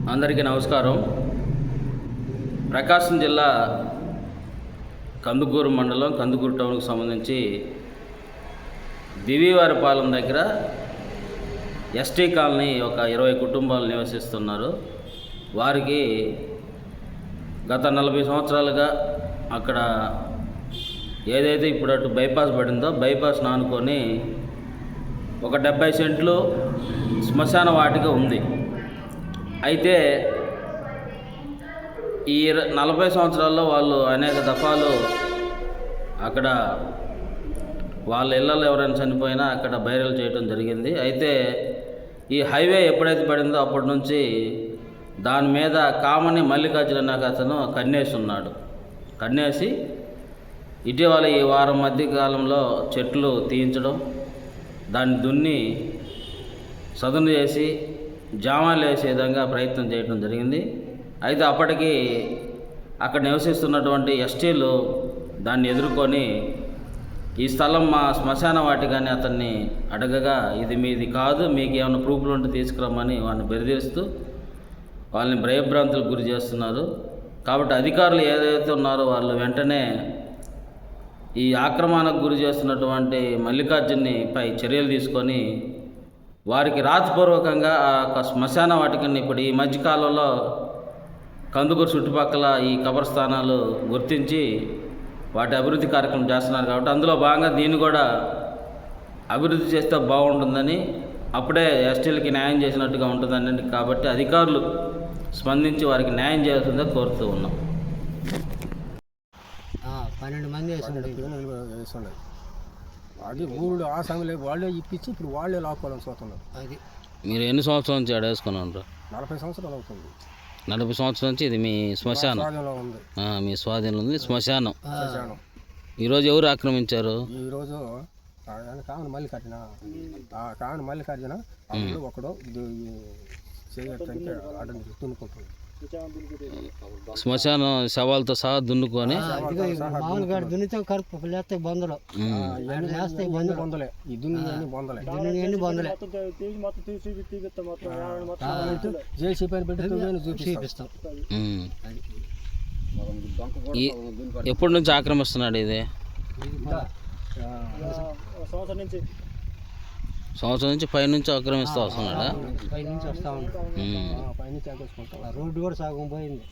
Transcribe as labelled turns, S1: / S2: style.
S1: అందరికీ నమస్కారం. ప్రకాశం జిల్లా కందుకూరు మండలం కందుకూరు టౌన్కు సంబంధించి దివివారిపాలెం దగ్గర ఎస్టీ కాలనీ ఒక 20 కుటుంబాలు నివసిస్తున్నారు. వారికి గత 40 సంవత్సరాలుగా అక్కడ ఏదైతే ఇప్పుడు అటు బైపాస్ పడిందో బైపాస్ నానుకొని ఒక 70 సెంట్లు శ్మశాన వాటిక ఉంది. అయితే ఈ 40 సంవత్సరాల్లో వాళ్ళు అనేక దఫాలు అక్కడ వాళ్ళ ఇళ్ళలో ఎవరైనా చనిపోయినా అక్కడ బైరలు చేయడం జరిగింది. అయితే ఈ హైవే ఎప్పుడైతే పడిందో అప్పటి నుంచి దాని మీద కామని మల్లికార్జున నాకు అతను కన్నేసి ఉన్నాడు. కన్నేసి ఇటీవల ఈ వారం మధ్య కాలంలో చెట్లు తీయించడం, దాన్ని దున్ని సదును చేసి జామాలు వేసే విధంగా ప్రయత్నం చేయడం జరిగింది. అయితే అప్పటికి అక్కడ నివసిస్తున్నటువంటి ఎస్టీలు దాన్ని ఎదుర్కొని ఈ స్థలం మా శ్మశాన వాటికని అతన్ని అడగగా ఇది మీది కాదు, మీకు ఏమైనా ప్రూఫ్లు ఉంటే తీసుకురమ్మని వాళ్ళని బెదిరిస్తూ వాళ్ళని భయభ్రాంతులకు గురి చేస్తున్నారు. కాబట్టి అధికారులు ఏదైతే ఉన్నారో వాళ్ళు వెంటనే ఈ ఆక్రమణకు గురి చేస్తున్నటువంటి మల్లికార్జున్ని పై చర్యలు తీసుకొని వారికి రాతపూర్వకంగా ఆ శ్మశాన వాటికని ఇప్పుడు ఈ మధ్యకాలంలో కందుకూరు చుట్టుపక్కల ఈ కబరస్థానాలు గుర్తించి వాటి అభివృద్ధి కార్యక్రమం చేస్తున్నారు. కాబట్టి అందులో భాగంగా దీన్ని కూడా అభివృద్ధి చేస్తే బాగుంటుందని, అప్పుడే ఎస్టీలకి న్యాయం చేసినట్టుగా ఉంటుందని కాబట్టి అధికారులు స్పందించి వారికి న్యాయం చేయాల్సిందే కోరుతూ ఉన్నాం.
S2: 12 మంది వేసుండే అది ఊళ్ళో ఆ సమయంలో వాళ్ళే ఇప్పించి ఇప్పుడు వాళ్ళే లాక్కోవాలని చూస్తున్నారు. అది
S1: మీరు ఎన్ని సంవత్సరాల నుంచి ఆడ వేసుకున్నారు?
S2: 40 సంవత్సరాలు అవుతుంది.
S1: 40 సంవత్సరాల నుంచి ఇది మీ శ్మశానం? మీ స్వాధీనంలో ఉంది శ్మశానం. ఈరోజు ఎవరు ఆక్రమించారు?
S2: ఈరోజు కావని మల్లికార్జున ఒకడు చేయడానికి అడ్డం దున్నుకుంటుంది.
S1: శ్మశానం శవాలతో సహా దున్నుకొని
S2: మామూలుగా దున్నితే కరుపు లేస్తే బందలు లేస్తే బొందలే ఈ దున్ని బొందలే జేసీ పైన పెట్టి చూపిస్తాం.
S1: ఎప్పటి నుంచి ఆక్రమిస్తున్నాడు ఇది? సంవత్సరం నుంచి పైనుంచి ఆక్రమిస్తూ వస్తున్నాడా?
S2: పైనుంచి వస్తా ఉన్నాడు. రోడ్డు కూడా సగం పోయింది.